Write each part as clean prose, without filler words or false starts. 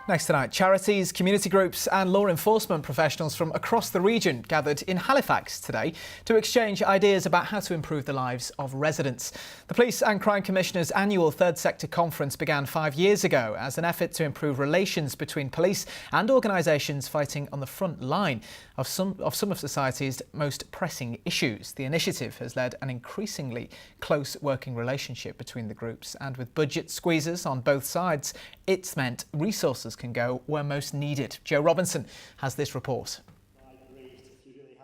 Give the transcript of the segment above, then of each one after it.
Next tonight, charities, community groups and law enforcement professionals from across the region gathered in Halifax today to exchange ideas about how to improve the lives of residents. The Police and Crime Commissioner's annual Third Sector Conference began 5 years ago as an effort to improve relations between police and organisations fighting on the front line of some of society's most pressing issues. The initiative has led an increasingly close working relationship between the groups, and with budget squeezes on both sides, it's meant resources can go where most needed. Joe Robinson has this report.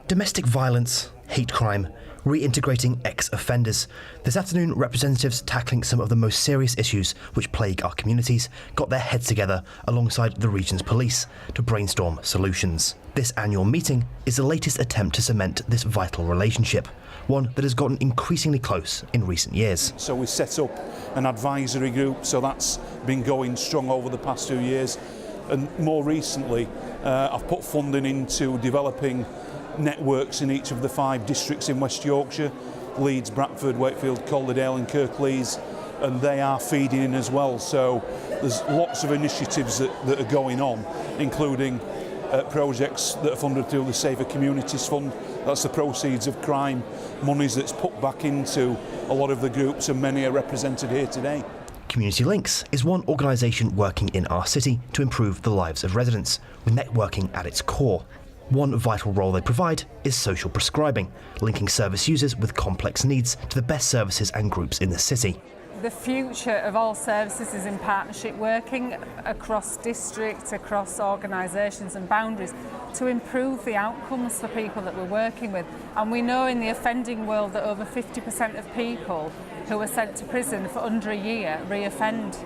Domestic violence, hate crime, reintegrating ex-offenders. This afternoon, representatives tackling some of the most serious issues which plague our communities got their heads together alongside the region's police to brainstorm solutions. This annual meeting is the latest attempt to cement this vital relationship, one that has gotten increasingly close in recent years. So we set up an advisory group, so that's been going strong over the past 2 years. And more recently, I've put funding into developing networks in each of the 5 districts in West Yorkshire: Leeds, Bradford, Wakefield, Calderdale and Kirklees, and they are feeding in as well. So there's lots of initiatives that are going on, including projects that are funded through the Safer Communities Fund. That's the proceeds of crime monies that's put back into a lot of the groups, and many are represented here today. Community Links is one organisation working in our city to improve the lives of residents, with networking at its core. One vital role they provide is social prescribing, linking service users with complex needs to the best services and groups in the city. The future of all services is in partnership, working across districts, across organisations and boundaries to improve the outcomes for people that we're working with. And we know in the offending world that over 50% of people who are sent to prison for under a year re-offend.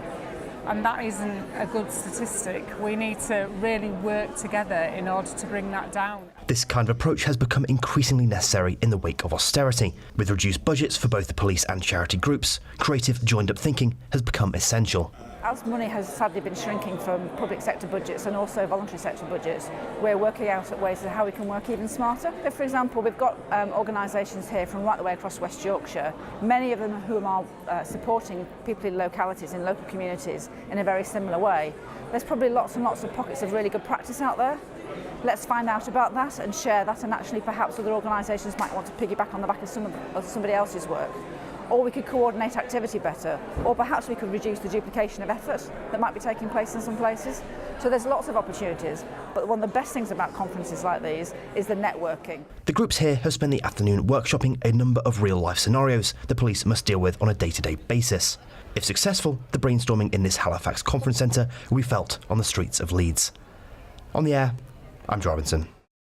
And that isn't a good statistic. We need to really work together in order to bring that down. This kind of approach has become increasingly necessary in the wake of austerity. With reduced budgets for both the police and charity groups, creative joined-up thinking has become essential. As money has sadly been shrinking from public sector budgets and also voluntary sector budgets, we're working out at ways of how we can work even smarter. So, for example, we've got organisations here from right the way across West Yorkshire, many of them who are supporting people in localities, in local communities, in a very similar way. There's probably lots and lots of pockets of really good practice out there. Let's find out about that and share that, and actually perhaps other organisations might want to piggyback on the back of somebody else's work. Or we could coordinate activity better, or perhaps we could reduce the duplication of effort that might be taking place in some places. So there's lots of opportunities, but one of the best things about conferences like these is the networking. The groups here have spent the afternoon workshopping a number of real-life scenarios the police must deal with on a day-to-day basis. If successful, the brainstorming in this Halifax conference centre will be felt on the streets of Leeds. On the air, I'm Joe Robinson.